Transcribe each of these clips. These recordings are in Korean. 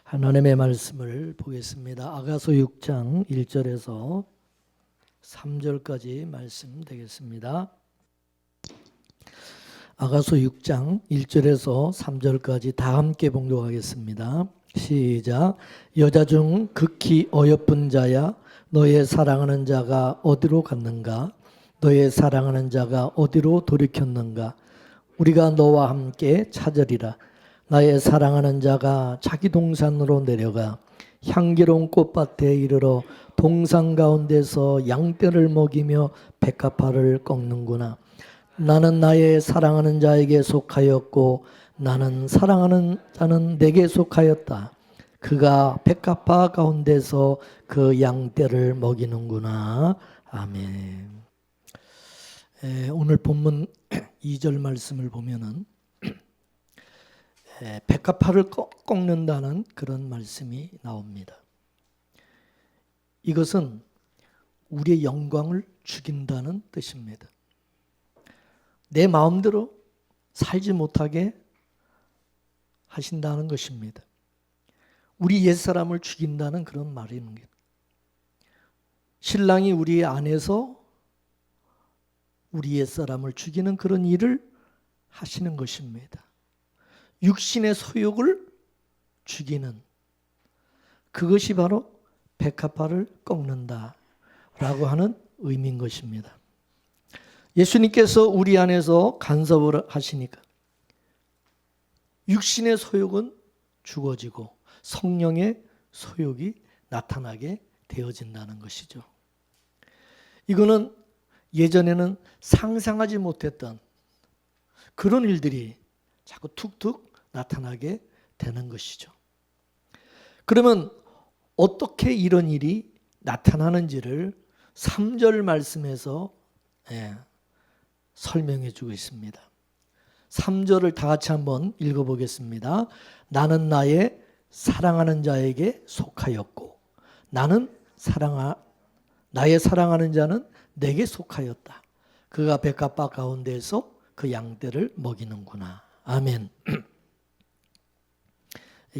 하나님의 말씀을 보겠습니다. 아가서 6장 1절에서 3절까지 말씀 되겠습니다. 아가서 6장 1절에서 3절까지 다 함께 봉독하겠습니다. 시작. 여자 중 극히 어여쁜 자야, 너의 사랑하는 자가 어디로 갔는가? 너의 사랑하는 자가 어디로 돌이켰는가? 우리가 너와 함께 찾으리라. 나의 사랑하는 자가 자기 동산으로 내려가 향기로운 꽃밭에 이르러 동산 가운데서 양떼를 먹이며 백합화를 꺾는구나. 나는 나의 사랑하는 자에게 속하였고 나는 사랑하는 자는 내게 속하였다. 그가 백합화 가운데서 그 양떼를 먹이는구나. 아멘. 오늘 본문 2절 말씀을 보면은 백합화를 꺾는다는 그런 말씀이 나옵니다. 이것은 우리의 영광을 죽인다는 뜻입니다. 내 마음대로 살지 못하게 하신다는 것입니다. 우리 옛사람을 죽인다는 그런 말입니다. 신랑이 우리 안에서 우리 옛사람을 죽이는 그런 일을 하시는 것입니다. 육신의 소욕을 죽이는 그것이 바로 백합화를 꺾는다라고 하는 의미인 것입니다. 예수님께서 우리 안에서 간섭을 하시니까 육신의 소욕은 죽어지고 성령의 소욕이 나타나게 되어진다는 것이죠. 이거는 예전에는 상상하지 못했던 그런 일들이 자꾸 툭툭 나타나게 되는 것이죠. 그러면 어떻게 이런 일이 나타나는지를 3절 말씀에서 설명해 주고 있습니다. 3절을 다 같이 한번 읽어보겠습니다. 나는 나의 사랑하는 자에게 속하였고 나의 사랑하는 자는 내게 속하였다. 그가 백합화 가운데서 그 양떼를 먹이는구나. 아멘.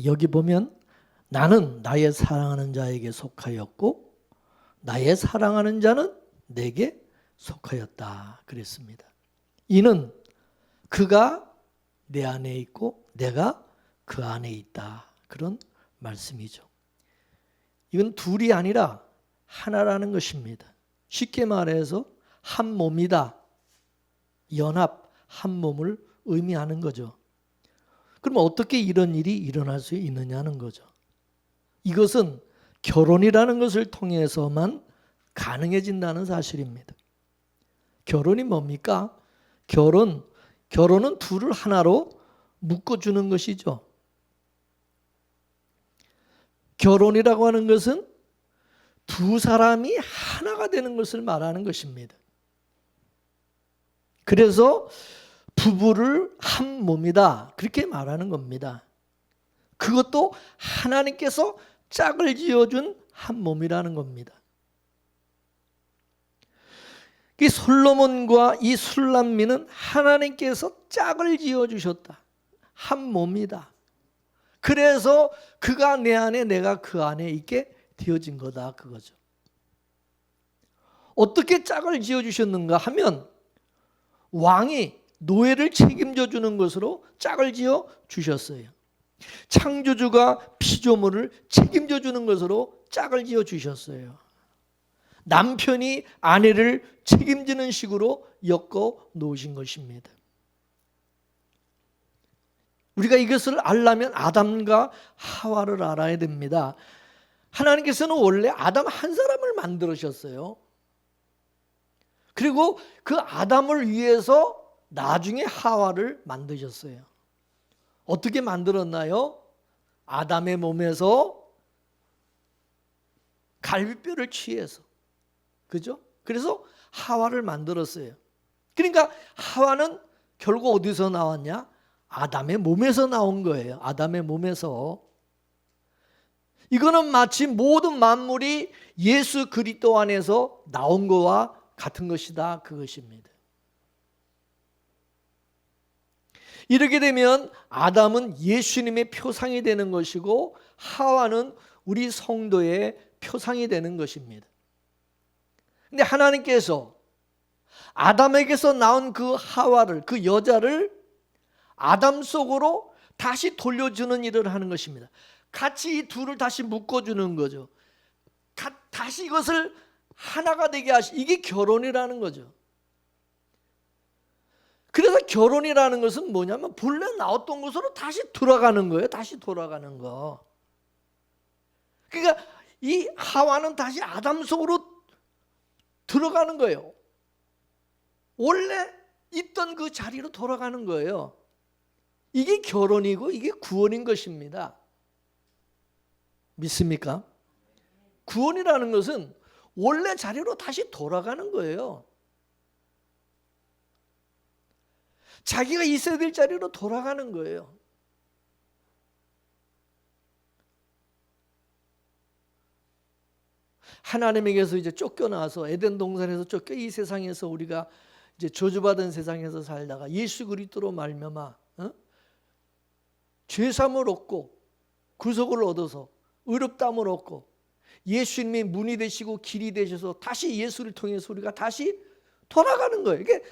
여기 보면 나는 나의 사랑하는 자에게 속하였고 나의 사랑하는 자는 내게 속하였다 그랬습니다. 이는 그가 내 안에 있고 내가 그 안에 있다. 그런 말씀이죠. 이건 둘이 아니라 하나라는 것입니다. 쉽게 말해서 한 몸이다. 연합, 한 몸을 의미하는 거죠. 그럼 어떻게 이런 일이 일어날 수 있느냐는 거죠. 이것은 결혼이라는 것을 통해서만 가능해진다는 사실입니다. 결혼이 뭡니까? 결혼은 둘을 하나로 묶어주는 것이죠. 결혼이라고 하는 것은 두 사람이 하나가 되는 것을 말하는 것입니다. 그래서 부부를 한 몸이다 그렇게 말하는 겁니다. 그것도 하나님께서 짝을 지어준 한 몸이라는 겁니다. 이 솔로몬과 이 술람미는 하나님께서 짝을 지어주셨다. 한 몸이다. 그래서 그가 내 안에 내가 그 안에 있게 되어진 거다 그거죠. 어떻게 짝을 지어주셨는가 하면 왕이 노예를 책임져 주는 것으로 짝을 지어 주셨어요. 창조주가 피조물을 책임져 주는 것으로 짝을 지어 주셨어요. 남편이 아내를 책임지는 식으로 엮어 놓으신 것입니다. 우리가 이것을 알려면 아담과 하와를 알아야 됩니다. 하나님께서는 원래 아담 한 사람을 만들으셨어요. 그리고 그 아담을 위해서 나중에 하와를 만드셨어요. 어떻게 만들었나요? 아담의 몸에서 갈비뼈를 취해서. 그죠? 그래서 하와를 만들었어요. 그러니까 하와는 결국 어디서 나왔냐? 아담의 몸에서 나온 거예요. 아담의 몸에서. 이거는 마치 모든 만물이 예수 그리스도 안에서 나온 거와 같은 것이다. 그것입니다. 이렇게 되면 아담은 예수님의 표상이 되는 것이고 하와는 우리 성도의 표상이 되는 것입니다. 근데 하나님께서 아담에게서 나온 그 하와를, 그 여자를 아담 속으로 다시 돌려주는 일을 하는 것입니다. 같이 이 둘을 다시 묶어주는 거죠. 다시 이것을 하나가 되게 이게 결혼이라는 거죠. 그래서 결혼이라는 것은 뭐냐면 본래 나왔던 곳으로 다시 돌아가는 거예요. 다시 돌아가는 거. 그러니까 이 하와는 다시 아담 속으로 들어가는 거예요. 원래 있던 그 자리로 돌아가는 거예요. 이게 결혼이고 이게 구원인 것입니다. 믿습니까? 구원이라는 것은 원래 자리로 다시 돌아가는 거예요. 자기가 있어야 될 자리로 돌아가는 거예요. 하나님에게서 이제 쫓겨나서 에덴 동산에서 쫓겨 이 세상에서 우리가 이제 저주받은 세상에서 살다가 예수 그리스도로 말미암아 죄사함을 얻고 구속을 얻어서 의롭다함을 얻고 예수님이 문이 되시고 길이 되셔서 다시 예수를 통해서 우리가 다시 돌아가는 거예요. 이게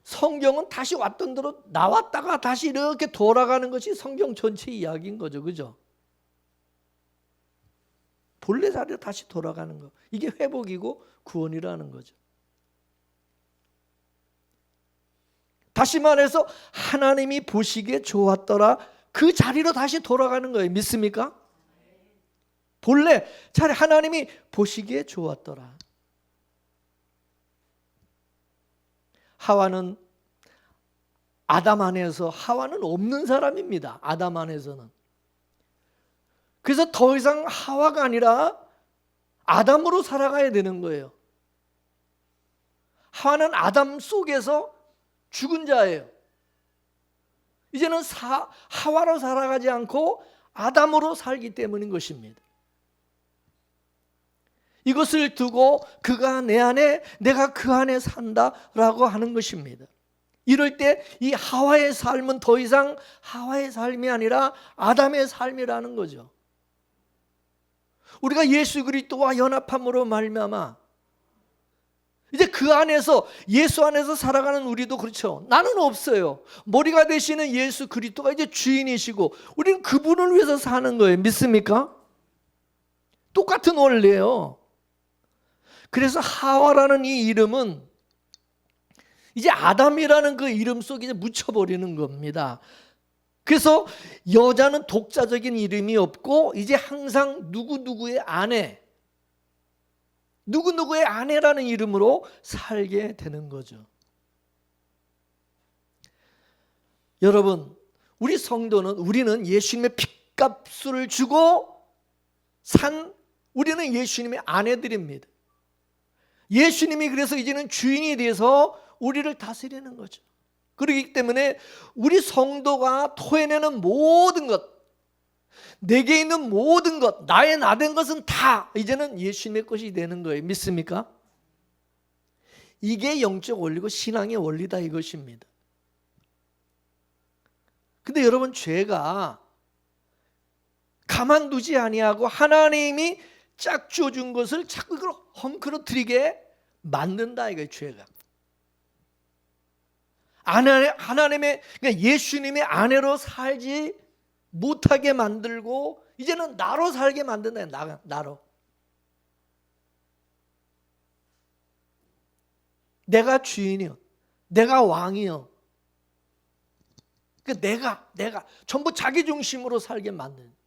성경은 다시 왔던 대로 나왔다가 다시 이렇게 돌아가는 것이 성경 전체 이야기인 거죠. 그죠? 본래 자리로 다시 돌아가는 거. 이게 회복이고 구원이라는 거죠. 다시 말해서 하나님이 보시기에 좋았더라. 그 자리로 다시 돌아가는 거예요. 믿습니까? 본래 자리 하나님이 보시기에 좋았더라. 하와는 아담 안에서 하와는 없는 사람입니다. 아담 안에서는. 그래서 더 이상 하와가 아니라 아담으로 살아가야 되는 거예요. 하와는 아담 속에서 죽은 자예요. 이제는 하와로 살아가지 않고 아담으로 살기 때문인 것입니다. 이것을 두고 그가 내 안에 내가 그 안에 산다라고 하는 것입니다. 이럴 때 이 하와의 삶은 더 이상 하와의 삶이 아니라 아담의 삶이라는 거죠. 우리가 예수 그리스도와 연합함으로 말미암아 이제 그 안에서 예수 안에서 살아가는 우리도 그렇죠. 나는 없어요. 머리가 되시는 예수 그리스도가 이제 주인이시고 우리는 그분을 위해서 사는 거예요. 믿습니까? 똑같은 원리예요. 그래서 하와라는 이 이름은 이제 아담이라는 그 이름 속에 이제 묻혀버리는 겁니다. 그래서 여자는 독자적인 이름이 없고 이제 항상 누구누구의 아내, 누구누구의 아내라는 이름으로 살게 되는 거죠. 여러분, 우리 성도는 우리는 예수님의 핏값을 주고 산 우리는 예수님의 아내들입니다. 예수님이 그래서 이제는 주인이 돼서 우리를 다스리는 거죠. 그렇기 때문에 우리 성도가 토해내는 모든 것, 내게 있는 모든 것, 나의 나된 것은 다 이제는 예수님의 것이 되는 거예요. 믿습니까? 이게 영적 원리고 신앙의 원리다 이것입니다. 근데 여러분, 죄가 가만두지 아니하고 하나님이 짝 주어준 것을 자꾸 이걸 헝클어뜨리게 만든다 이거예요. 죄가 하나님의 그러니까 예수님의 아내로 살지 못하게 만들고 이제는 나로 살게 만든다. 나로 내가 주인이요, 내가 왕이요. 그 내가 전부 자기 중심으로 살게 만든.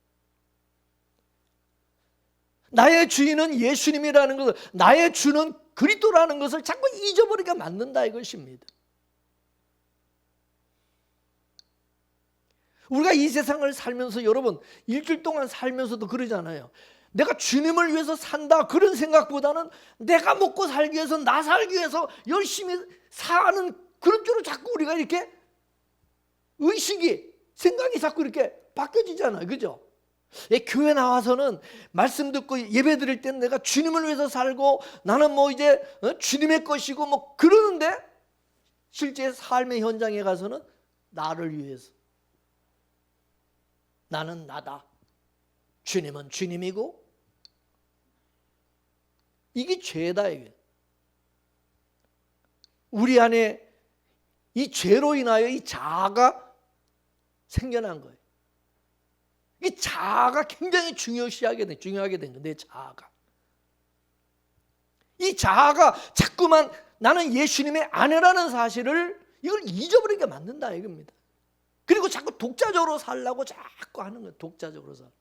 나의 주인은 예수님이라는 것을, 나의 주는 그리스도라는 것을 자꾸 잊어버리게 만든다 이것입니다. 우리가 이 세상을 살면서 여러분 일주일 동안 살면서도 그러잖아요. 내가 주님을 위해서 산다 그런 생각보다는 내가 먹고 살기 위해서 나 살기 위해서 열심히 사는 그런 쪽으로 자꾸 우리가 이렇게 의식이 생각이 자꾸 이렇게 바뀌어지잖아요. 그죠? 교회 나와서는 말씀 듣고 예배 드릴 때는 내가 주님을 위해서 살고 나는 뭐 이제 주님의 것이고 뭐 그러는데 실제 삶의 현장에 가서는 나를 위해서. 나는 나다. 주님은 주님이고. 이게 죄다 이게. 우리 안에 이 죄로 인하여 이 자아가 생겨난 거예요. 이 자아가 굉장히 중요하게 된 거예요. 내 자아가. 이 자아가 자꾸만 나는 예수님의 아내라는 사실을 이걸 잊어버리게 만든다 이겁니다. 그리고 자꾸 독자적으로 살려고 자꾸 하는 거예요. 독자적으로 살.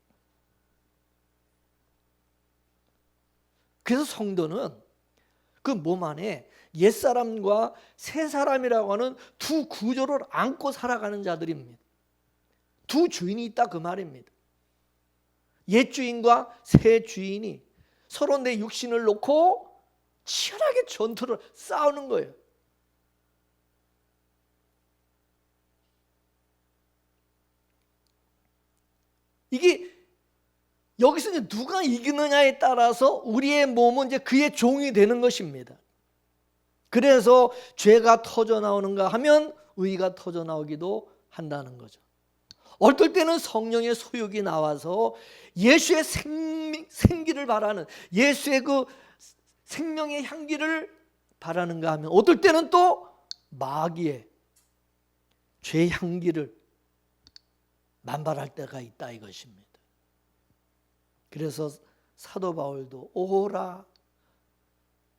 그래서 성도는 그 몸 안에 옛사람과 새사람이라고 하는 두 구조를 안고 살아가는 자들입니다. 두 주인이 있다 그 말입니다. 옛 주인과 새 주인이 서로 내 육신을 놓고 치열하게 전투를 싸우는 거예요. 이게 여기서 이제 누가 이기느냐에 따라서 우리의 몸은 이제 그의 종이 되는 것입니다. 그래서 죄가 터져 나오는가 하면 의가 터져 나오기도 한다는 거죠. 어떨 때는 성령의 소욕이 나와서 예수의 생기를 바라는, 예수의 그 생명의 향기를 바라는가 하면 어떨 때는 또 마귀의 죄 향기를 만발할 때가 있다 이것입니다. 그래서 사도 바울도 오라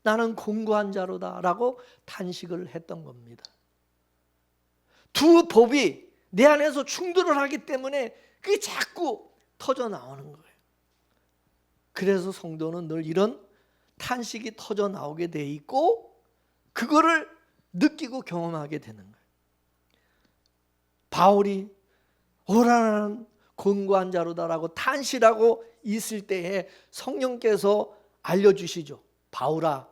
나는 공고한 자로다 라고 탄식을 했던 겁니다. 두 법이 내 안에서 충돌을 하기 때문에 그게 자꾸 터져 나오는 거예요. 그래서 성도는 늘 이런 탄식이 터져 나오게 돼 있고 그거를 느끼고 경험하게 되는 거예요. 바울이 오라 나는 권고한 자로다라고 탄식하고 있을 때에 성령께서 알려주시죠. 바울아,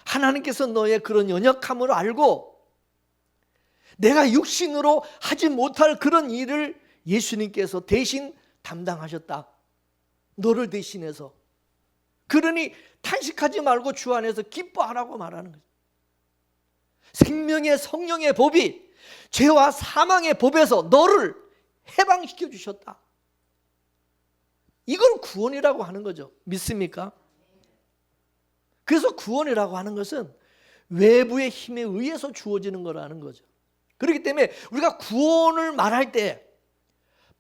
하나님께서 너의 그런 연약함을 알고 내가 육신으로 하지 못할 그런 일을 예수님께서 대신 담당하셨다. 너를 대신해서. 그러니 탄식하지 말고 주 안에서 기뻐하라고 말하는 거죠. 생명의 성령의 법이 죄와 사망의 법에서 너를 해방시켜 주셨다. 이걸 구원이라고 하는 거죠. 믿습니까? 그래서 구원이라고 하는 것은 외부의 힘에 의해서 주어지는 거라는 거죠. 그렇기 때문에 우리가 구원을 말할 때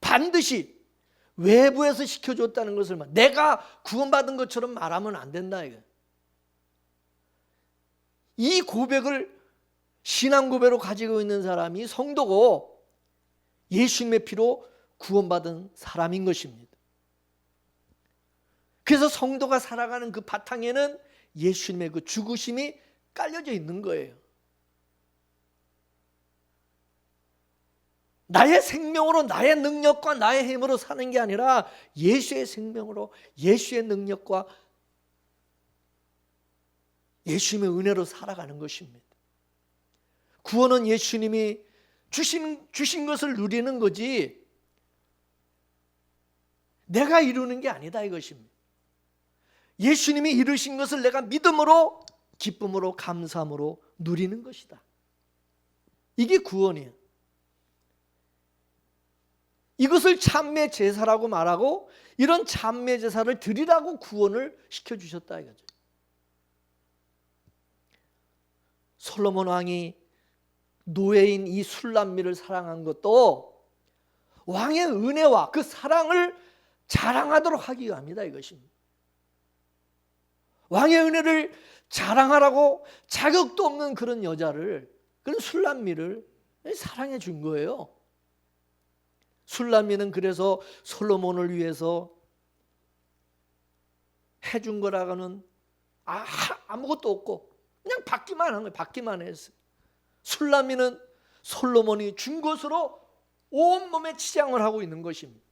반드시 외부에서 시켜줬다는 것을 내가 구원받은 것처럼 말하면 안 된다. 이 고백을 신앙 고백으로 가지고 있는 사람이 성도고 예수님의 피로 구원받은 사람인 것입니다. 그래서 성도가 살아가는 그 바탕에는 예수님의 그 죽으심이 깔려져 있는 거예요. 나의 생명으로 나의 능력과 나의 힘으로 사는 게 아니라 예수의 생명으로 예수의 능력과 예수님의 은혜로 살아가는 것입니다. 구원은 예수님이 주신 것을 누리는 거지 내가 이루는 게 아니다 이것입니다. 예수님이 이루신 것을 내가 믿음으로 기쁨으로 감사함으로 누리는 것이다. 이게 구원이에요. 이것을 참매 제사라고 말하고 이런 참매 제사를 드리라고 구원을 시켜주셨다 이거죠. 솔로몬 왕이 노예인 이 술람미를 사랑한 것도 왕의 은혜와 그 사랑을 자랑하도록 하기 위함이다 이것입니다. 왕의 은혜를 자랑하라고 자격도 없는 그런 여자를, 그런 술람미를 사랑해 준 거예요. 술람미는 그래서 솔로몬을 위해서 해준 거라고는 아무것도 없고 그냥 받기만 한 거예요. 받기만 했어요. 술람미는 솔로몬이 준 것으로 온몸에 치장을 하고 있는 것입니다.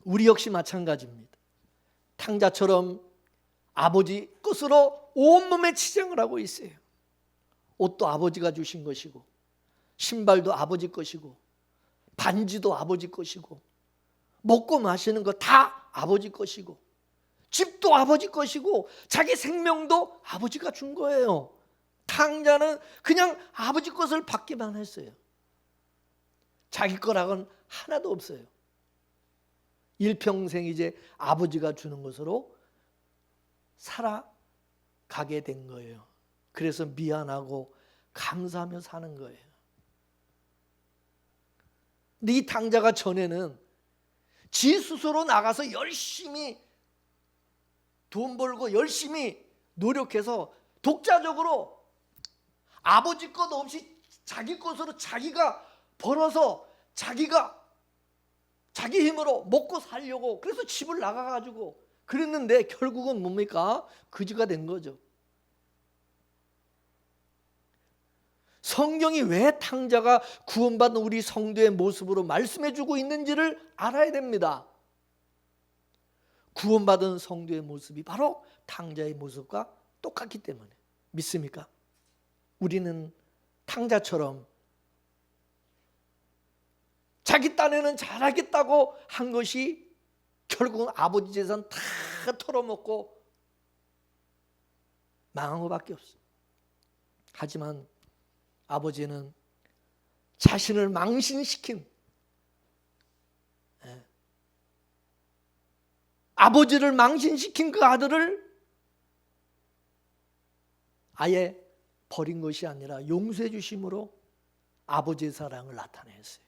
우리 역시 마찬가지입니다. 탕자처럼 아버지 것으로 온몸에 치장을 하고 있어요. 옷도 아버지가 주신 것이고 신발도 아버지 것이고 반지도 아버지 것이고 먹고 마시는 거 다 아버지 것이고 집도 아버지 것이고 자기 생명도 아버지가 준 거예요. 탕자는 그냥 아버지 것을 받기만 했어요. 자기 거라고는 하나도 없어요. 일평생 이제 아버지가 주는 것으로 살아가게 된 거예요. 그래서 미안하고 감사하며 사는 거예요. 근데 이 탕자가 전에는 지 스스로 나가서 열심히 돈 벌고 열심히 노력해서 독자적으로 아버지 것 없이 자기 것으로 자기가 벌어서 자기가 자기 힘으로 먹고 살려고 그래서 집을 나가가지고 그랬는데 결국은 뭡니까? 거지가 된 거죠. 성경이 왜 탕자가 구원받은 우리 성도의 모습으로 말씀해주고 있는지를 알아야 됩니다. 구원받은 성도의 모습이 바로 탕자의 모습과 똑같기 때문에. 믿습니까? 우리는 탕자처럼 자기 딴에는 잘하겠다고 한 것이 결국은 아버지 재산 다 털어먹고 망한 것밖에 없어요. 하지만 아버지는 자신을 망신시킨, 아버지를 망신시킨 그 아들을 아예 버린 것이 아니라 용서해 주심으로 아버지의 사랑을 나타냈어요.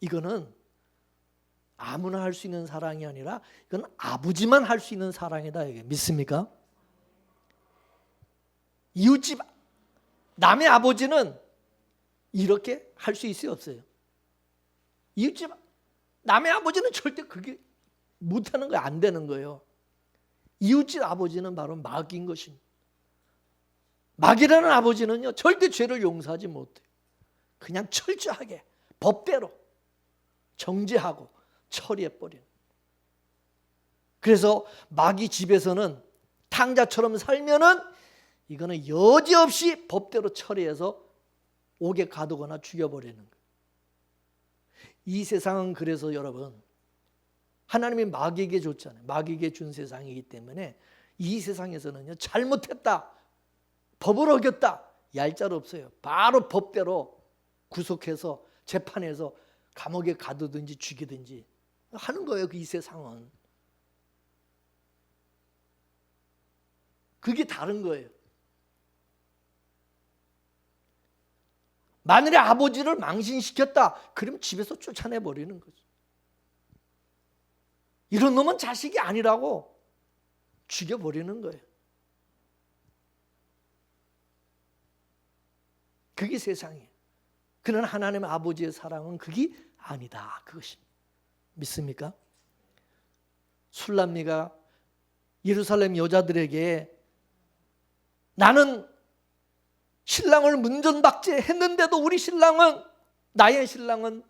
이거는 아무나 할 수 있는 사랑이 아니라 이건 아버지만 할 수 있는 사랑이다. 이게 믿습니까? 이웃집 남의 아버지는 이렇게 할 수 있어요, 없어요? 이웃집 남의 아버지는 절대 그게 못하는 거예요. 안 되는 거예요. 이웃집 아버지는 바로 마귀인 것입니다. 마귀라는 아버지는요 절대 죄를 용서하지 못해요. 그냥 철저하게 법대로 정죄하고 처리해버리는. 그래서 마귀 집에서는 탕자처럼 살면은 이거는 여지없이 법대로 처리해서 옥에 가두거나 죽여버리는 거예요. 이 세상은 그래서 여러분 하나님이 마귀에게 줬잖아요. 마귀에게 준 세상이기 때문에 이 세상에서는요 잘못했다, 법을 어겼다 얄짤 없어요. 바로 법대로 구속해서 재판해서 감옥에 가두든지 죽이든지 하는 거예요. 이 세상은 그게 다른 거예요. 만일에 아버지를 망신시켰다 그럼 집에서 쫓아내버리는 거죠. 이런 놈은 자식이 아니라고 죽여버리는 거예요. 그게 세상이에요. 그러나 하나님의 아버지의 사랑은 그게 아니다. 그것이 믿습니까? 술람미가 예루살렘 여자들에게 나는 신랑을 문전박제했는데도 우리 신랑은 나의 신랑은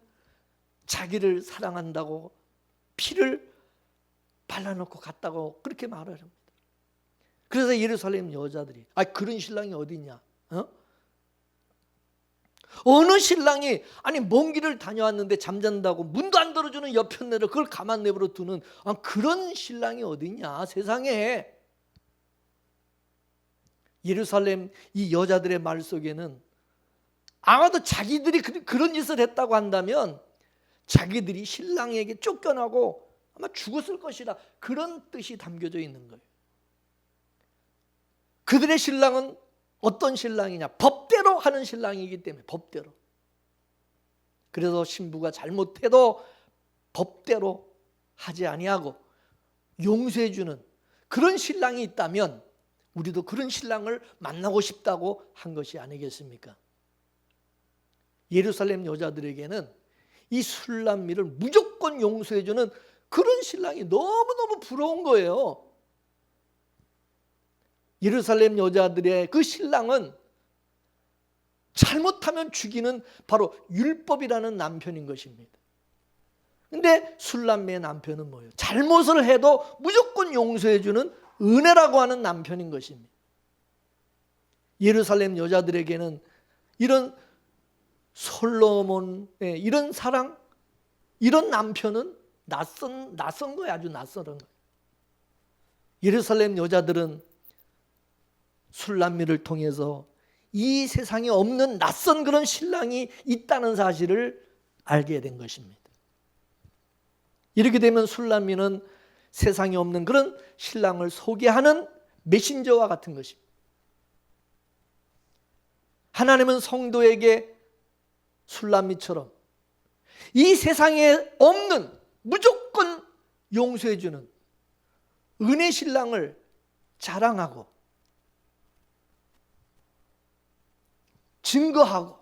자기를 사랑한다고 피를 발라놓고 갔다고 그렇게 말을 합니다. 그래서 예루살렘 여자들이 그런 신랑이 어디 있냐? 어느 신랑이 먼 길을 다녀왔는데 잠잔다고 문도 안 들어주는 여편네를 그걸 가만 내버려 두는 그런 신랑이 어디 있냐 세상에. 예루살렘 이 여자들의 말 속에는 아마도 자기들이 그런 짓을 했다고 한다면 자기들이 신랑에게 쫓겨나고 아마 죽었을 것이라 그런 뜻이 담겨져 있는 거예요. 그들의 신랑은 어떤 신랑이냐? 법대로 하는 신랑이기 때문에 법대로. 그래서 신부가 잘못해도 법대로 하지 아니하고 용서해 주는 그런 신랑이 있다면 우리도 그런 신랑을 만나고 싶다고 한 것이 아니겠습니까? 예루살렘 여자들에게는 이 술람미를 무조건 용서해 주는 그런 신랑이 너무너무 부러운 거예요. 예루살렘 여자들의 그 신랑은 잘못하면 죽이는 바로 율법이라는 남편인 것입니다. 근데 술람미의 남편은 뭐예요? 잘못을 해도 무조건 용서해 주는 은혜라고 하는 남편인 것입니다. 예루살렘 여자들에게는 이런 솔로몬의 이런 사랑, 이런 남편은 낯선 거예요. 아주 낯설은 거예요. 예루살렘 여자들은 술람미를 통해서 이 세상에 없는 낯선 그런 신랑이 있다는 사실을 알게 된 것입니다. 이렇게 되면 술람미는 세상에 없는 그런 신랑을 소개하는 메신저와 같은 것입니다. 하나님은 성도에게 술람미처럼 이 세상에 없는 무조건 용서해 주는 은혜 신랑을 자랑하고 증거하고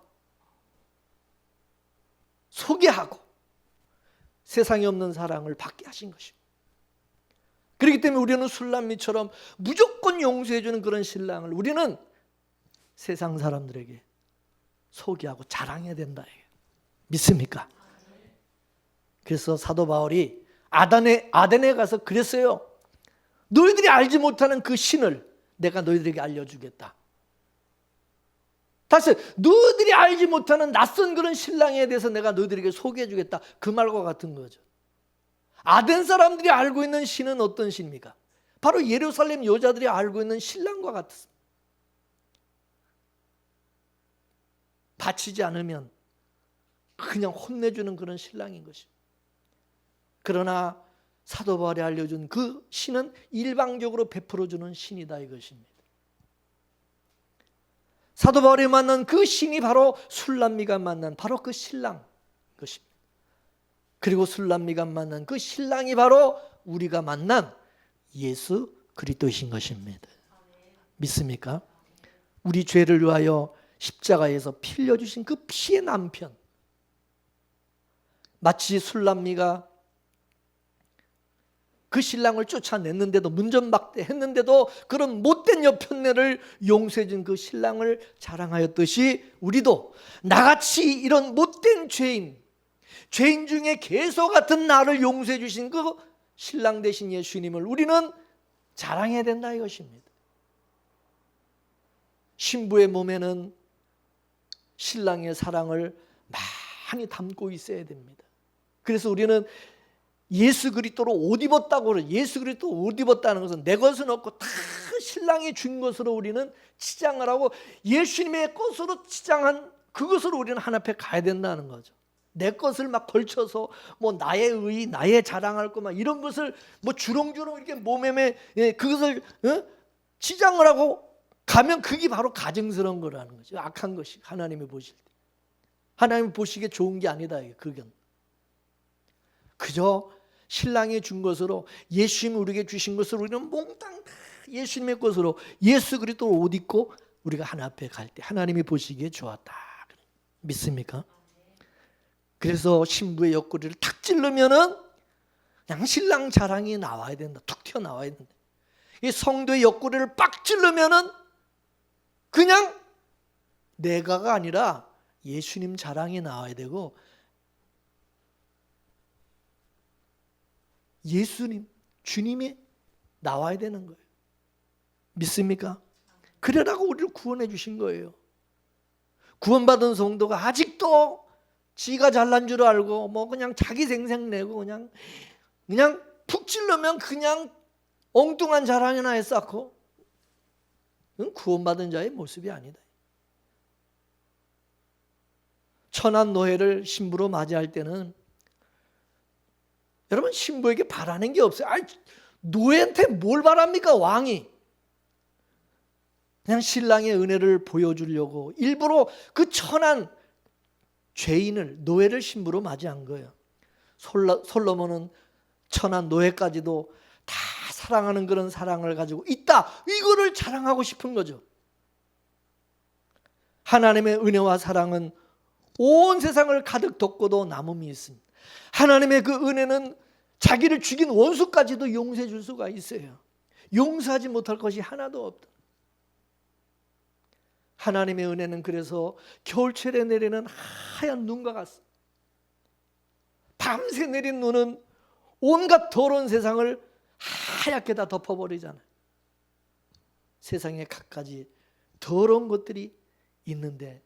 소개하고 세상에 없는 사랑을 받게 하신 것입니다. 그렇기 때문에 우리는 술람미처럼 무조건 용서해 주는 그런 신랑을 우리는 세상 사람들에게 소개하고 자랑해야 된다. 믿습니까? 그래서 사도 바울이 아덴에 가서 그랬어요. 너희들이 알지 못하는 그 신을 내가 너희들에게 알려주겠다. 다시 너희들이 알지 못하는 낯선 그런 신랑에 대해서 내가 너희들에게 소개해 주겠다. 그 말과 같은 거죠. 아덴 사람들이 알고 있는 신은 어떤 신입니까? 바로 예루살렘 여자들이 알고 있는 신랑과 같습니다. 바치지 않으면 그냥 혼내주는 그런 신랑인 것입니다. 그러나 사도 바울이 알려준 그 신은 일방적으로 베풀어주는 신이다 이것입니다. 사도 바울이 만난 그 신이 바로 술람미가 만난 바로 그 신랑 것입니다. 그리고 술람미가 만난 그 신랑이 바로 우리가 만난 예수 그리스도이신 것입니다. 믿습니까? 우리 죄를 위하여 십자가에서 피 흘려주신 그 피의 남편, 마치 술람미가 그 신랑을 쫓아냈는데도 문전박대했는데도 그런 못된 여편네를 용서해 준 그 신랑을 자랑하였듯이 우리도 나같이 이런 못된 죄인 중에 개소 같은 나를 용서해 주신 그 신랑 되신 예수님을 우리는 자랑해야 된다 이것입니다. 신부의 몸에는 신랑의 사랑을 많이 담고 있어야 됩니다. 그래서 우리는 예수 그리스도로 옷 입었다고 그래요. 예수 그리스도 옷 입었다는 것은 내 것은 없고 다 신랑이 준 것으로 우리는 치장을 하고 예수님의 것으로 치장한 그것으로 우리는 하나님 앞에 가야 된다는 거죠. 내 것을 막 걸쳐서 뭐 나의 의, 나의 자랑할 거 막 이런 것을 뭐 주렁주렁 이렇게 몸에 그것을 치장을 하고 가면 그게 바로 가증스러운 거라는 거죠. 악한 것이 하나님이 보실 때. 하나님이 보시기에 좋은 게 아니다. 그건 그저 신랑이 준 것으로 예수님이 우리에게 주신 것으로 우리는 몽땅 다 예수님의 것으로 예수 그리스도 옷 입고 우리가 하나님 앞에 갈 때 하나님이 보시기에 좋았다. 믿습니까? 그래서 신부의 옆구리를 탁 찌르면은 그냥 신랑 자랑이 나와야 된다. 툭 튀어나와야 된다. 이 성도의 옆구리를 빡 찌르면은 그냥 내가가 아니라 예수님 자랑이 나와야 되고 예수님, 주님이 나와야 되는 거예요. 믿습니까? 그러라고 우리를 구원해 주신 거예요. 구원받은 성도가 아직도 지가 잘난 줄 알고 뭐 그냥 자기 생색내고 그냥 푹 찔러면 그냥 엉뚱한 자랑이나 했었고 구원받은 자의 모습이 아니다. 천한 노예를 신부로 맞이할 때는 여러분 신부에게 바라는 게 없어요. 노예한테 뭘 바랍니까? 왕이. 그냥 신랑의 은혜를 보여주려고 일부러 그 천한 죄인을 노예를 신부로 맞이한 거예요. 솔로몬은 천한 노예까지도 다 사랑하는 그런 사랑을 가지고 있다. 이거를 자랑하고 싶은 거죠. 하나님의 은혜와 사랑은 온 세상을 가득 덮고도 남음이 있습니다. 하나님의 그 은혜는 자기를 죽인 원수까지도 용서해 줄 수가 있어요. 용서하지 못할 것이 하나도 없다. 하나님의 은혜는 그래서 겨울철에 내리는 하얀 눈과 같습니다. 밤새 내린 눈은 온갖 더러운 세상을 하얗게 다 덮어버리잖아요. 세상에 갖가지 더러운 것들이 있는데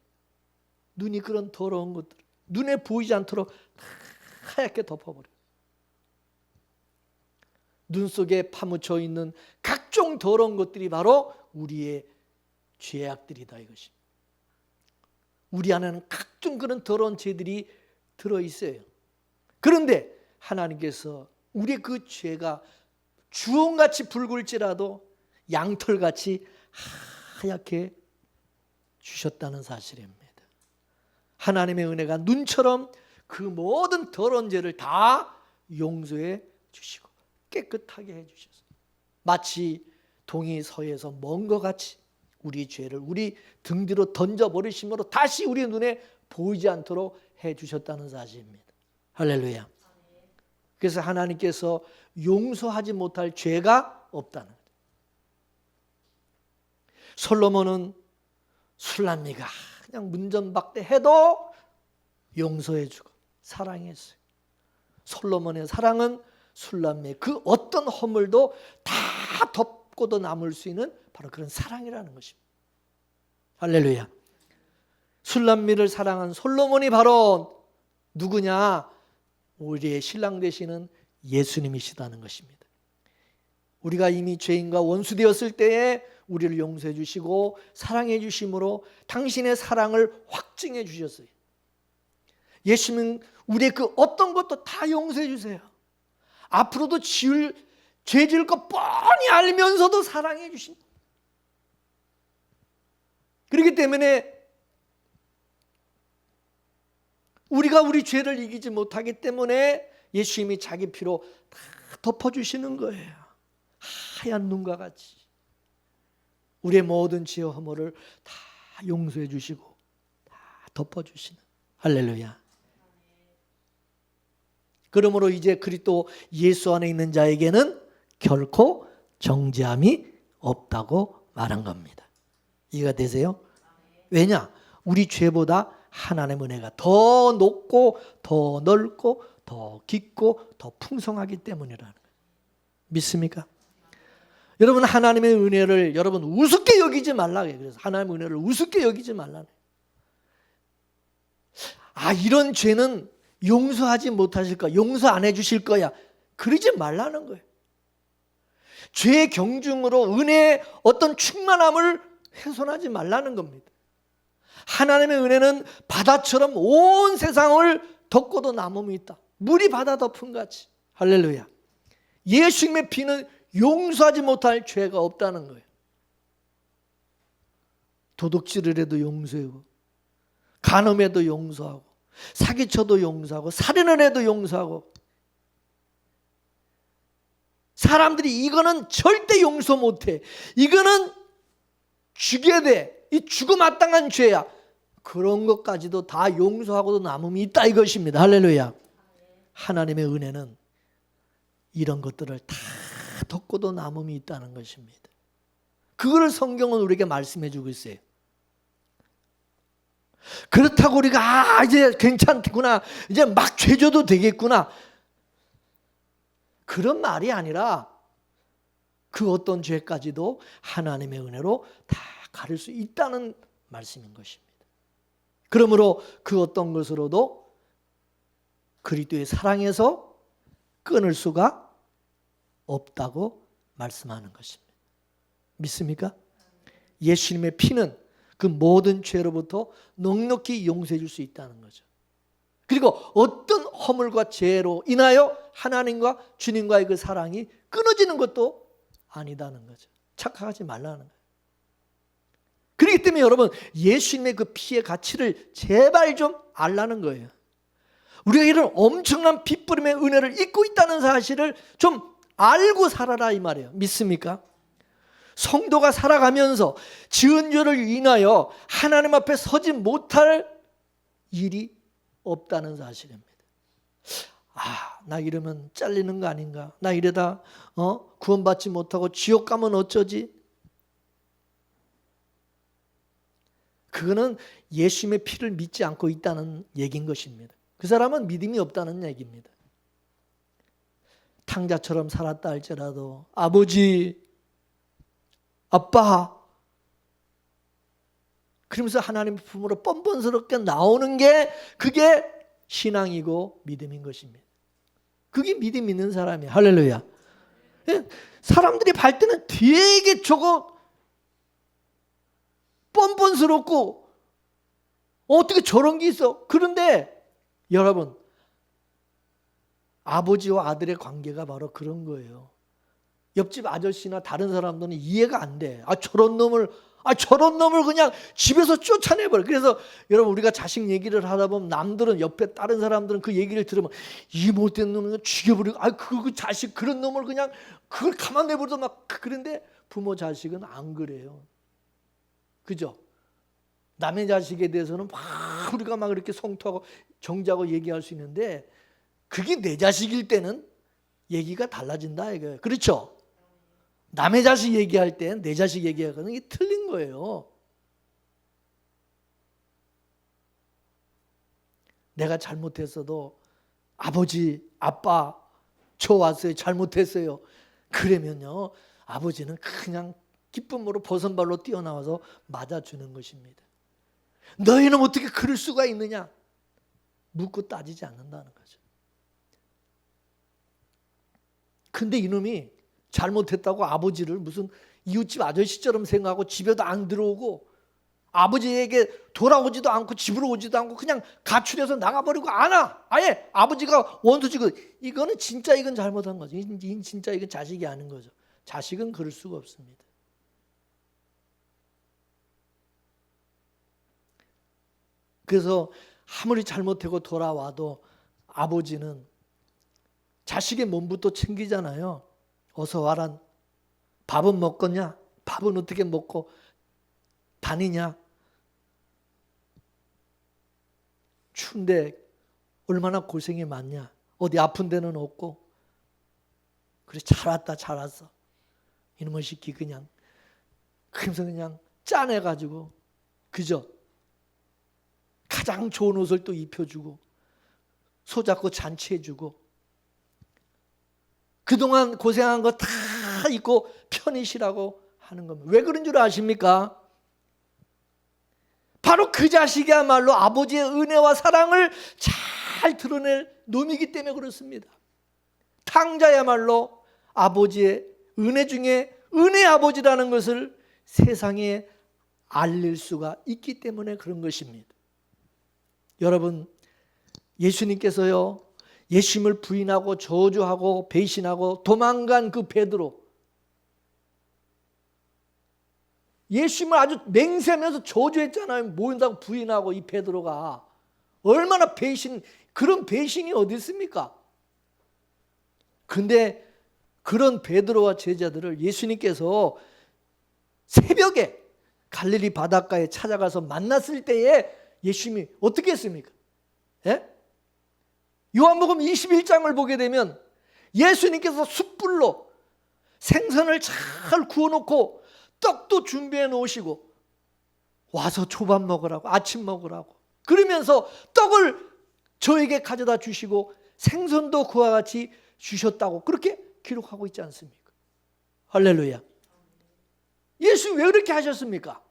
눈이 그런 더러운 것들 눈에 보이지 않도록 하얗게 덮어버려요. 눈 속에 파묻혀 있는 각종 더러운 것들이 바로 우리의 죄악들이다 이것입니다. 우리 안에는 각종 그런 더러운 죄들이 들어있어요. 그런데 하나님께서 우리의 그 죄가 주홍같이 붉을지라도 양털같이 하얗게 주셨다는 사실입니다. 하나님의 은혜가 눈처럼 그 모든 더러운 죄를 다 용서해 주시고 깨끗하게 해주셨어요. 마치 동이 서에서 먼 것 같이 우리 죄를 우리 등 뒤로 던져버리심으로 다시 우리 눈에 보이지 않도록 해주셨다는 사실입니다. 할렐루야. 그래서 하나님께서 용서하지 못할 죄가 없다는 거예요. 솔로몬은 술람미가 그냥 문전박대해도 용서해주고 사랑했어요. 솔로몬의 사랑은 술람미의 그 어떤 허물도 다 덮고도 남을 수 있는 바로 그런 사랑이라는 것입니다. 할렐루야. 술람미를 사랑한 솔로몬이 바로 누구냐? 우리의 신랑 되시는 예수님이시다는 것입니다. 우리가 이미 죄인과 원수되었을 때에 우리를 용서해 주시고 사랑해 주심으로 당신의 사랑을 확증해 주셨어요. 예수님은 우리의 그 어떤 것도 다 용서해 주세요. 앞으로도 죄 지을 거 뻔히 알면서도 사랑해 주신다. 그렇기 때문에 우리가 우리 죄를 이기지 못하기 때문에 예수님이 자기 피로 다 덮어주시는 거예요. 하얀 눈과 같이 우리의 모든 죄와 허물을 다 용서해 주시고 다 덮어주시는 할렐루야. 그러므로 이제 그리스도 예수 안에 있는 자에게는 결코 정죄함이 없다고 말한 겁니다. 이해가 되세요? 왜냐? 우리 죄보다 하나님의 은혜가 더 높고 더 넓고 더 깊고 더 풍성하기 때문이라는 거예요. 믿습니까? 여러분 하나님의 은혜를 여러분 우습게 여기지 말라고. 그래서 하나님의 은혜를 우습게 여기지 말라고. 이런 죄는 용서하지 못하실 거야. 용서 안 해주실 거야. 그러지 말라는 거예요. 죄의 경중으로 은혜의 어떤 충만함을 훼손하지 말라는 겁니다. 하나님의 은혜는 바다처럼 온 세상을 덮고도 남음이 있다. 물이 바다 덮은 같이. 할렐루야. 예수님의 피는 용서하지 못할 죄가 없다는 거예요. 도둑질을 해도 용서하고 간음해도 용서하고 사기쳐도 용서하고 살인을 해도 용서하고 사람들이 이거는 절대 용서 못해. 이거는 죽여야 돼. 이 죽음 마땅한 죄야. 그런 것까지도 다 용서하고도 남음이 있다 이것입니다. 할렐루야. 하나님의 은혜는 이런 것들을 다 덮고도 남음이 있다는 것입니다. 그걸 성경은 우리에게 말씀해 주고 있어요. 그렇다고 우리가 이제 괜찮구나, 이제 막 죄져도 되겠구나, 그런 말이 아니라 그 어떤 죄까지도 하나님의 은혜로 다 가릴 수 있다는 말씀인 것입니다. 그러므로 그 어떤 것으로도 그리스도의 사랑에서 끊을 수가 없다고 말씀하는 것입니다. 믿습니까? 예수님의 피는 그 모든 죄로부터 넉넉히 용서해 줄 수 있다는 거죠. 그리고 어떤 허물과 죄로 인하여 하나님과 주님과의 그 사랑이 끊어지는 것도 아니다는 거죠. 착각하지 말라는 거예요. 그렇기 때문에 여러분 예수님의 그 피의 가치를 제발 좀 알라는 거예요. 우리가 이런 엄청난 핏부림의 은혜를 잊고 있다는 사실을 좀 알고 살아라 이 말이에요. 믿습니까? 성도가 살아가면서 지은 죄를 인하여 하나님 앞에 서지 못할 일이 없다는 사실입니다. 나 이러면 잘리는 거 아닌가? 나 이러다 구원받지 못하고 지옥 가면 어쩌지? 그거는 예수님의 피를 믿지 않고 있다는 얘기인 것입니다. 그 사람은 믿음이 없다는 얘기입니다. 탕자처럼 살았다 할지라도 아버지, 아빠 그러면서 하나님의 품으로 뻔뻔스럽게 나오는 게 그게 신앙이고 믿음인 것입니다. 그게 믿음 있는 사람이에요. 할렐루야. 사람들이 볼 때는 되게 저거 뻔뻔스럽고 어떻게 저런 게 있어. 그런데 여러분, 아버지와 아들의 관계가 바로 그런 거예요. 옆집 아저씨나 다른 사람들은 이해가 안 돼. 저런 놈을 그냥 집에서 쫓아내버려. 그래서 여러분, 우리가 자식 얘기를 하다 보면 남들은, 옆에 다른 사람들은 그 얘기를 들으면 이 못된 놈을 죽여버리고, 그 자식 그런 놈을 그냥 그걸 가만 내버려도 막. 그런데 부모 자식은 안 그래요. 그죠? 남의 자식에 대해서는 막 우리가 막 이렇게 성토하고 정죄하고 얘기할 수 있는데, 그게 내 자식일 때는 얘기가 달라진다 이거예요. 그렇죠? 남의 자식 얘기할 때 내 자식 얘기하는 게 틀린 거예요. 내가 잘못했어도 아버지, 아빠, 저 왔어요. 잘못했어요. 그러면요, 아버지는 그냥 기쁨으로 버선발로 뛰어나와서 맞아주는 것입니다. 너희는 어떻게 그럴 수가 있느냐? 묻고 따지지 않는다는 거죠. 근데 이놈이 잘못했다고 아버지를 무슨 이웃집 아저씨처럼 생각하고 집에도 안 들어오고 아버지에게 돌아오지도 않고 집으로 오지도 않고 그냥 가출해서 나가버리고 안 와. 아예 아버지가 원수지고, 이거는 진짜 이건 잘못한 거죠. 진짜 이건 자식이 아닌 거죠. 자식은 그럴 수가 없습니다. 그래서 아무리 잘못하고 돌아와도 아버지는 자식의 몸부터 챙기잖아요. 어서 와라. 밥은 먹겠냐? 밥은 어떻게 먹고 다니냐? 추운데 얼마나 고생이 많냐? 어디 아픈 데는 없고. 그래, 잘 왔다, 잘 왔어. 이놈의 새끼 그냥 그러면서 그냥 짜내가지고, 그죠? 가장 좋은 옷을 또 입혀주고 손잡고 잔치해주고, 그동안 고생한 거 다 입고 편히 쉬라고 하는 겁니다. 왜 그런 줄 아십니까? 바로 그 자식이야말로 아버지의 은혜와 사랑을 잘 드러낼 놈이기 때문에 그렇습니다. 탕자야말로 아버지의 은혜 중에 은혜 아버지라는 것을 세상에 알릴 수가 있기 때문에 그런 것입니다. 여러분, 예수님께서요, 예수님을 부인하고 저주하고 배신하고 도망간 그 베드로, 예수님을 아주 맹세하면서 저주했잖아요. 모인다고 부인하고 이 베드로가 얼마나 그런 배신이 어디 있습니까? 근데 그런 베드로와 제자들을 예수님께서 새벽에 갈릴리 바닷가에 찾아가서 만났을 때에 예수님이 어떻게 했습니까? 예? 요한복음 21장을 보게 되면 예수님께서 숯불로 생선을 잘 구워놓고 떡도 준비해 놓으시고 와서 초밥 먹으라고, 아침 먹으라고, 그러면서 떡을 저에게 가져다 주시고 생선도 그와 같이 주셨다고 그렇게 기록하고 있지 않습니까? 할렐루야. 예수 왜 그렇게 하셨습니까?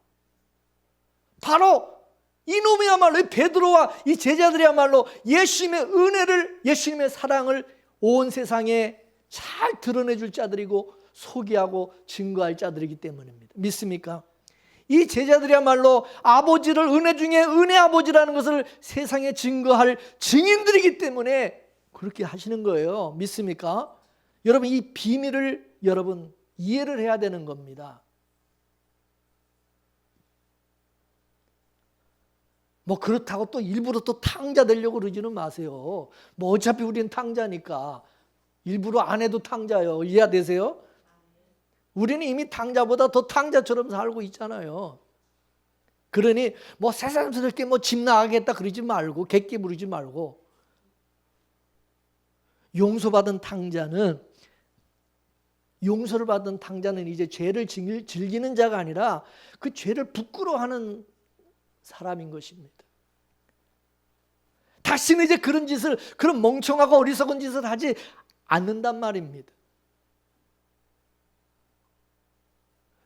바로 이놈이야말로, 베드로와 이 제자들이야말로 예수님의 은혜를, 예수님의 사랑을 온 세상에 잘 드러내줄 자들이고 소개하고 증거할 자들이기 때문입니다. 믿습니까? 이 제자들이야말로 아버지를 은혜 중에 은혜 아버지라는 것을 세상에 증거할 증인들이기 때문에 그렇게 하시는 거예요. 믿습니까? 여러분, 이 비밀을 여러분 이해를 해야 되는 겁니다. 뭐 그렇다고 또 일부러 또 탕자 되려고 그러지는 마세요. 뭐 어차피 우리는 탕자니까 일부러 안 해도 탕자요. 이해되세요? 우리는 이미 탕자보다 더 탕자처럼 살고 있잖아요. 그러니 뭐 새삼스럽게 뭐 집 나가겠다 그러지 말고, 객기 부르지 말고, 용서를 받은 탕자는 이제 죄를 즐기는 자가 아니라 그 죄를 부끄러워하는 사람인 것입니다. 다시는 이제 그런 멍청하고 어리석은 짓을 하지 않는단 말입니다.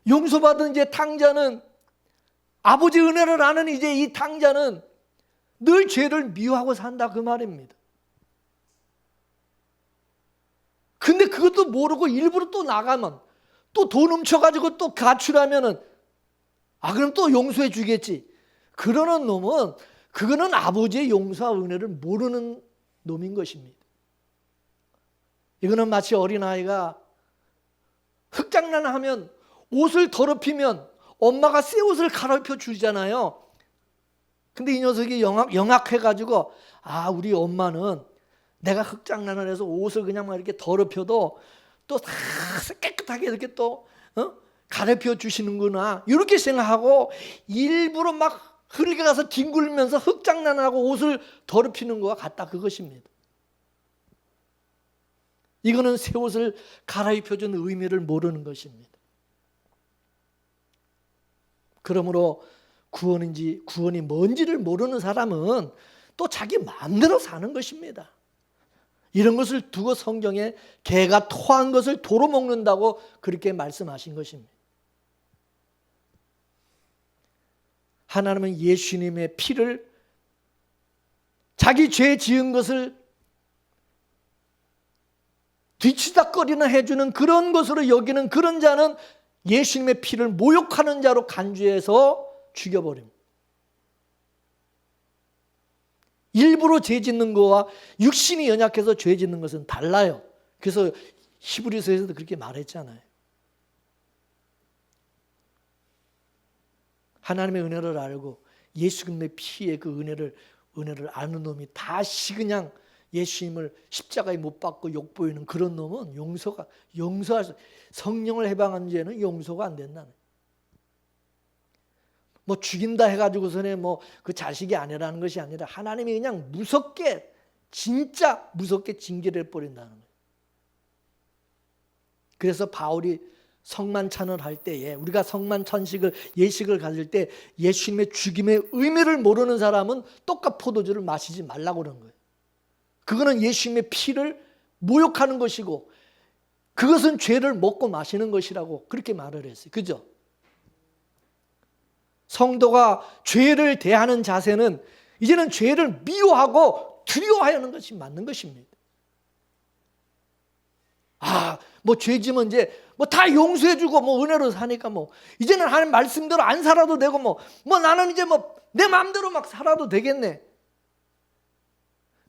용서받은 이제 탕자는, 아버지 은혜를 아는 이제 이 탕자는 늘 죄를 미워하고 산다 그 말입니다. 근데 그것도 모르고 일부러 또 나가면, 또 돈 훔쳐가지고 또 가출하면은, 그럼 또 용서해 주겠지. 그러는 놈은, 그거는 아버지의 용서와 은혜를 모르는 놈인 것입니다. 이거는 마치 어린아이가 흙장난하면, 옷을 더럽히면 엄마가 새 옷을 갈아입혀 주잖아요. 근데 이 녀석이 영악해가지고, 우리 엄마는 내가 흙장난을 해서 옷을 그냥 막 이렇게 더럽혀도 또 다 깨끗하게 이렇게 또 갈아입혀 주시는구나, 이렇게 생각하고 일부러 막 흐르게 가서 뒹굴면서 흙장난을 하고 옷을 더럽히는 것과 같다, 그것입니다. 이거는 새 옷을 갈아입혀 준 의미를 모르는 것입니다. 그러므로 구원이 뭔지를 모르는 사람은 또 자기 마음대로 사는 것입니다. 이런 것을 두고 성경에 개가 토한 것을 도로 먹는다고 그렇게 말씀하신 것입니다. 하나님은 예수님의 피를, 자기 죄 지은 것을 뒤치다거리나 해주는 그런 것으로 여기는 그런 자는 예수님의 피를 모욕하는 자로 간주해서 죽여버립니다. 일부러 죄 짓는 거와 육신이 연약해서 죄 짓는 것은 달라요. 그래서 히브리서에서도 그렇게 말했잖아요. 하나님의 은혜를 알고 예수님의 피의 그 은혜를 아는 놈이 다시 그냥 예수님을 십자가에 못 박고 욕보이는 그런 놈은 용서할 수, 성령을 해방한 죄는 용서가 안 된다는. 뭐 죽인다 해가지고서는 뭐 그 자식이 아니라는 것이 아니라 하나님이 그냥 무섭게, 진짜 무섭게 징계를 해버린다는 거예요. 그래서 바울이 성만찬을 할 때에, 우리가 성만찬식을, 예식을 가질 때 예수님의 죽임의 의미를 모르는 사람은 떡과 포도주를 마시지 말라고 그런 거예요. 그거는 예수님의 피를 모욕하는 것이고 그것은 죄를 먹고 마시는 것이라고 그렇게 말을 했어요. 그죠? 성도가 죄를 대하는 자세는 이제는 죄를 미워하고 두려워하는 것이 맞는 것입니다. 뭐 죄 지면 이제 뭐 다 용서해주고 뭐 은혜로 사니까 뭐 이제는 하나님 말씀대로 안 살아도 되고 뭐 나는 이제 뭐 내 마음대로 막 살아도 되겠네.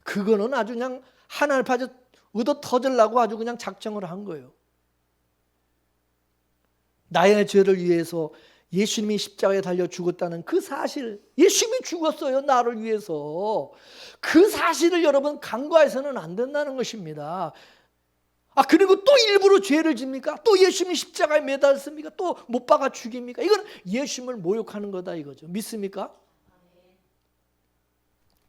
그거는 아주 그냥 하나님 앞에 얻어 터지려고 아주 그냥 작정을 한 거예요. 나의 죄를 위해서 예수님이 십자가에 달려 죽었다는 그 사실, 예수님이 죽었어요, 나를 위해서. 그 사실을 여러분 간과해서는 안 된다는 것입니다. 그리고 또 일부러 죄를 집니까? 또 예수님이 십자가에 매달습니까? 또 못 박아 죽입니까? 이건 예수님을 모욕하는 거다 이거죠. 믿습니까?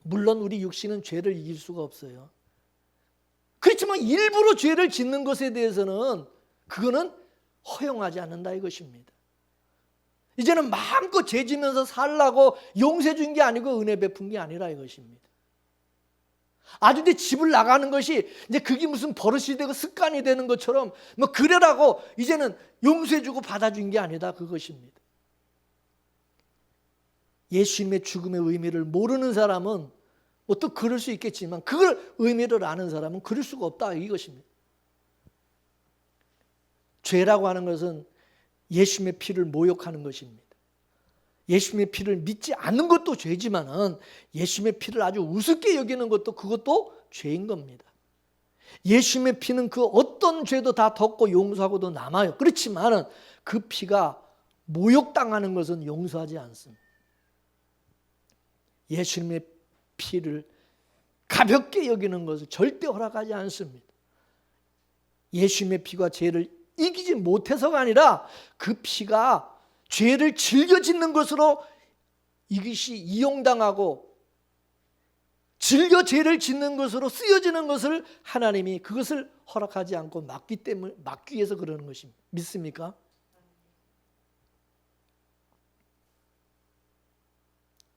물론 우리 육신은 죄를 이길 수가 없어요. 그렇지만 일부러 죄를 짓는 것에 대해서는 그거는 허용하지 않는다 이것입니다. 이제는 마음껏 죄 지면서 살라고 용서해 준 게 아니고 은혜 베푼 게 아니라 이것입니다. 아주 내 집을 나가는 것이 이제 그게 무슨 버릇이 되고 습관이 되는 것처럼 뭐 그래라고 이제는 용서해 주고 받아준 게 아니다 그것입니다. 예수님의 죽음의 의미를 모르는 사람은 뭐 또 그럴 수 있겠지만 그걸 의미를 아는 사람은 그럴 수가 없다 이것입니다. 죄라고 하는 것은 예수님의 피를 모욕하는 것입니다. 예수님의 피를 믿지 않는 것도 죄지만은 예수님의 피를 아주 우습게 여기는 것도 그것도 죄인 겁니다. 예수님의 피는 그 어떤 죄도 다 덮고 용서하고도 남아요. 그렇지만은 그 피가 모욕당하는 것은 용서하지 않습니다. 예수님의 피를 가볍게 여기는 것을 절대 허락하지 않습니다. 예수님의 피가 죄를 이기지 못해서가 아니라 그 피가 죄를 즐겨 짓는 것으로 이것이 이용당하고 즐겨 죄를 짓는 것으로 쓰여지는 것을 하나님이 그것을 허락하지 않고 막기 위해서 그러는 것입니다. 믿습니까?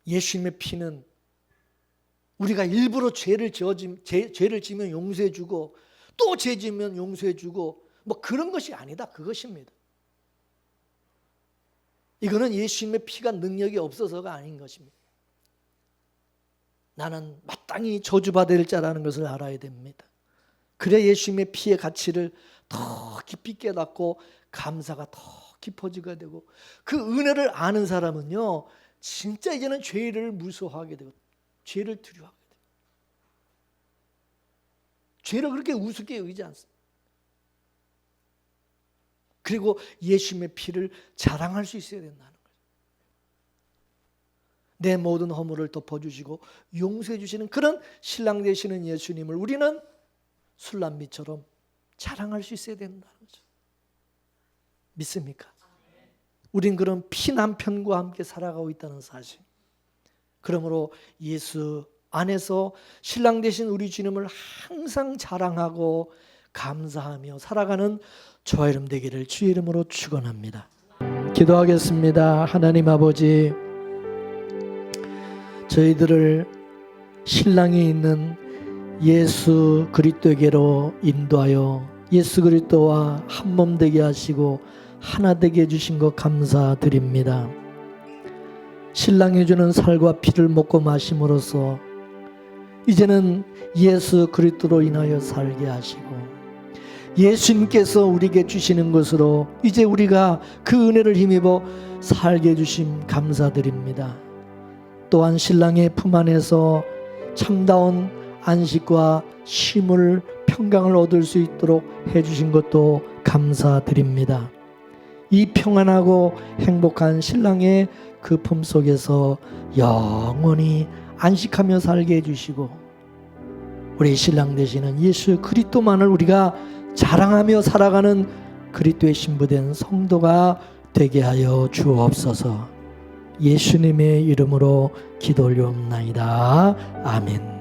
예수님의 피는 우리가 일부러 죄를 지면 용서해 주고 또 죄 지면 용서해 주고 뭐 그런 것이 아니다 그것입니다. 이거는 예수님의 피가 능력이 없어서가 아닌 것입니다. 나는 마땅히 저주받을 자라는 것을 알아야 됩니다. 그래 예수님의 피의 가치를 더 깊이 깨닫고 감사가 더 깊어지게 되고, 그 은혜를 아는 사람은요 진짜 이제는 죄를 무서워하게 되고 죄를 두려워하게 돼요. 죄를 그렇게 우습게 여기지 않습니다. 그리고 예수님의 피를 자랑할 수 있어야 된다는 거예요. 내 모든 허물을 덮어주시고 용서해 주시는 그런 신랑 되시는 예수님을 우리는 술람미처럼 자랑할 수 있어야 된다는 거죠. 믿습니까? 우린 그런 피남편과 함께 살아가고 있다는 사실. 그러므로 예수 안에서 신랑 되신 우리 주님을 항상 자랑하고 감사하며 살아가는 저와 여러분 되기를 주의 이름으로 축원합니다. 기도하겠습니다. 하나님 아버지, 저희들을 신랑이 있는 예수 그리스도에게로 인도하여 예수 그리스도와 한 몸 되게 하시고 하나 되게 해주신 것 감사드립니다. 신랑이 주는 살과 피를 먹고 마심으로써 이제는 예수 그리스도로 인하여 살게 하시고 예수님께서 우리에게 주시는 것으로 이제 우리가 그 은혜를 힘입어 살게 해주심 감사드립니다. 또한 신랑의 품 안에서 참다운 안식과 쉼을 평강을 얻을 수 있도록 해주신 것도 감사드립니다. 이 평안하고 행복한 신랑의 그 품 속에서 영원히 안식하며 살게 해주시고 우리 신랑 되시는 예수 그리스도만을 우리가 자랑하며 살아가는 그리스도의 신부된 성도가 되게 하여 주옵소서. 예수님의 이름으로 기도 올리옵나이다. 아멘.